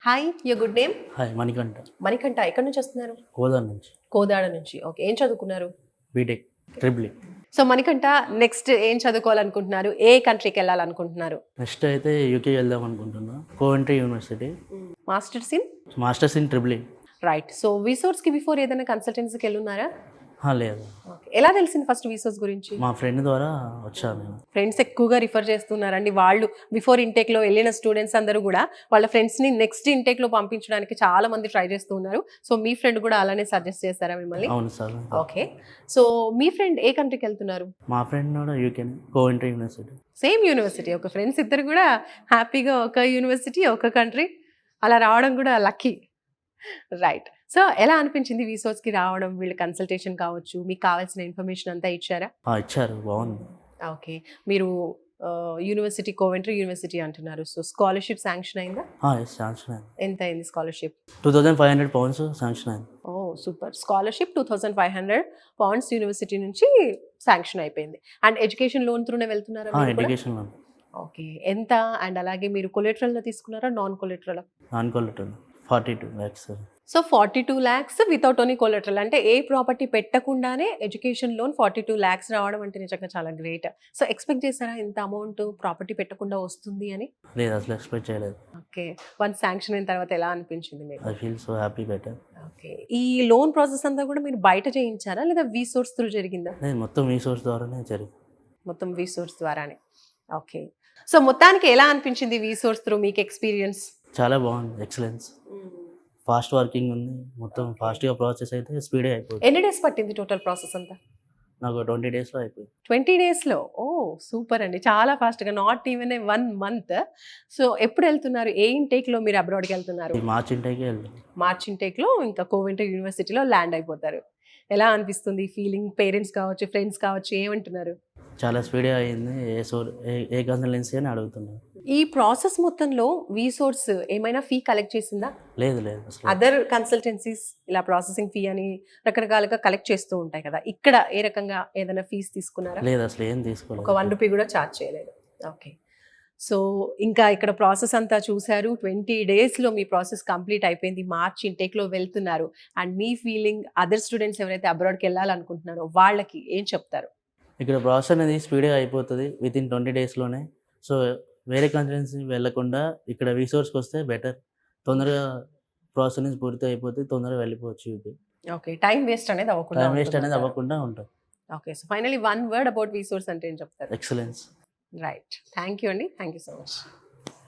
Hi, your good name? Hi Manikanta. Manikanta. ఎక్కడి నుంచి వస్తున్నారు? కోదాడ నుంచి. కోదాడ నుంచి. ఓకే. ఏం చదువుకున్నారు? BTech triple E. So Manikanta next ఏం చదువుకోవాలనుకుంటున్నారు? ఏ కంట్రీకి వెళ్ళాలనుకుంటున్నారు? నెక్స్ట్ అయితే యూకే వెళ్దాం అనుకుంటున్నా. Coventry university. Masters in? Masters in triple E. Right. So విసోర్స్కి బిఫోర్ ఏదైనా కన్సల్టెన్సీకి వెళ్ళున్నారా? లేదు. ఓకే. ఎలా తెలిసింది ఫస్ట్ విసోర్స్ గురించి? మా ఫ్రెండ్ ద్వారా వచ్చాను నేను. ఫ్రెండ్స్ ఎక్కువగా రిఫర్ చేస్తున్నారండి. వాళ్ళు బిఫోర్ ఇంటేక్లో వెళ్ళిన స్టూడెంట్స్ అందరూ కూడా వాళ్ళ ఫ్రెండ్స్ని నెక్స్ట్ ఇంటేక్లో పంపించడానికి చాలా మంది ట్రై చేస్తూ ఉన్నారు. సో మీ ఫ్రెండ్ కూడా అలానే సజెస్ట్ చేస్తారా మిమ్మల్ని? అవును సార్. ఓకే. సో మీ ఫ్రెండ్ ఏ కంట్రీకి వెళ్తున్నారు? మా ఫ్రెండ్ కూడా UK, Coventry university. Same university. ఒక ఫ్రెండ్స్ ఇద్దరు కూడా హ్యాపీగా ఒక యూనివర్సిటీ ఒక కంట్రీ అలా రావడం కూడా లక్కీ. రైట్. సో ఎలా అనిపించింది విసోర్స్కి రావడం? వీళ్ళ కన్సల్టేషన్ కావచ్చు, మీకు కావాల్సిన ఇన్ఫర్మేషన్ అంతా ఇచ్చారా? ఇచ్చారు, బాగుంది. ఓకే. మీరు యూనివర్సిటీ కోవెంట్రీ యూనివర్సిటీ అంటున్నారు. సో స్కాలర్షిప్ శాంక్షన్ అయిందా? శాంక్షన్ అయింది. ఎంత అయింది స్కాలర్షిప్? £2,500 శాంక్షన్ అయింది. Oh super. స్కాలర్షిప్ £2,500 యూనివర్సిటీ నుంచి శాంక్షన్ అయిపోయింది. అండ్ ఎడ్యుకేషన్ లోన్ త్రూనే వెళ్తున్నారా? Education loan. ఓకే. ఎంత? అండ్ అలాగే మీరు కొలెటరల్ తీసుకున్నారా, non collateral? Non collateral 42 lakhs. So 42 lakhs without any collateral. అంటే ఏ ప్రాపర్టీ పెట్టకుండానే ఎడ్యుకేషన్ లోన్ 42 lakhs రావడం అంటే నిజంగా చాలా గ్రేట్. సో ఎక్స్పెక్ట్ చేశారా ఇంత అమౌంట్ ప్రాపర్టీ పెట్టకుండా వస్తుంది అని? లేదు, అసలు ఎక్స్పెక్ట్ చేయలేదు. ఓకే. వన్ శాంక్షన్ అయిన తర్వాత ఎలా అనిపించింది మీకు? I feel so happy, better. Okay. ఈ లోన్ ప్రాసెస్ అంతా కూడా మీరు బయట చేయించారా లేదా విసోర్స్ త్రూ జరిగిందా? లేదు, మొత్తం విసోర్స్ ద్వారానే జరిగింది. మొత్తం విసోర్స్ ద్వారానే. ఓకే. సో మొత్తానికి ఎలా అనిపించింది విసోర్స్ త్రూ మీకు ఎక్స్పీరియన్స్? చాలా బాగుంది, ఎక్సలెన్స్. ఫాస్ట్ వర్కింగ్ ఉంది, మొత్తం ఫాస్ట్గా ప్రాసెస్ అయితే స్పీడే అయిపోయింది. ఎన్ని డేస్ పట్టింది టోటల్ ప్రాసెస్ అంతా? నాకు 20 daysలో అయిపోయింది. 20 daysలో? ఓ సూపర్ అండి, చాలా ఫాస్ట్గా. Not even 1 month. సో ఎప్పుడు వెళ్తున్నారు? ఏ ఇంటేక్లో మీరు అబ్రాడ్కి వెళ్తున్నారు? మార్చ్ ఇంటేకే వెళ్తాను. మార్చ్ ఇంటేక్లో ఇంకా కోవెంట్రీ యూనివర్సిటీలో ల్యాండ్ అయిపోతారు. ఎలా అనిపిస్తుంది ఫీలింగ్? పేరెంట్స్ కావచ్చు, ఫ్రెండ్స్ కావచ్చు, ఏమంటున్నారు? చాలా స్పీడ్గా అయింది. ఏ కన్సల్టెన్సీ అని అడుగుతున్నారు. ఈ ప్రాసెస్ మొత్తంలో విసోర్స్ ఏమైనా ఫీ కలెక్ట్ చేసిందా? లేదు లేదు, అసలు. అదర్ కన్సల్టెన్సీస్ ఇలా ప్రాసెసింగ్ ఫీ అని రకరకాలుగా కలెక్ట్ చేస్తూ ఉంటాయి కదా, ఇక్కడ ఏ రకంగా ఏదైనా ఫీజు తీసుకున్నారా? లేదు, అసలు ఏం తీసుకోలేదు. ఒక 1 రూపీ కూడా ఛార్జ్ చేయలేదు. ఓకే. సో ఇంకా ఇక్కడ ప్రాసెస్ అంతా చూశారు. 20 daysలో మీ ప్రాసెస్ కంప్లీట్ అయిపోయింది. మార్చ్ ఇంటేక్లో వెళ్తున్నారు. And me feeling, other students ఎవరైతే అబ్రాడ్కి వెళ్ళాలనుకుంటున్నారో వాళ్ళకి ఏం చెప్తారు? ఇక్కడ ప్రాసెస్ అనేది స్పీడ్గా అయిపోతుంది వితిన్ 20 daysలోనే. సో వేరే కన్సల్టెన్సీ వెళ్ళకుండా ఇక్కడ విసోర్స్కి వస్తే బెటర్. తొందరగా ప్రాసెస్ అనేది పూర్తి అయిపోతుంది, తొందరగా వెళ్ళిపోవచ్చు యూపీ. ఓకే. టైం వేస్ట్ అనేది అవ్వకుండా ఉంటుంది. Okay. So finally 1 word about విసోర్స్ అంటే ఏం చెప్తారు? ఎక్సలెన్స్. రైట్. థ్యాంక్ యూ అండి. Thank you so much.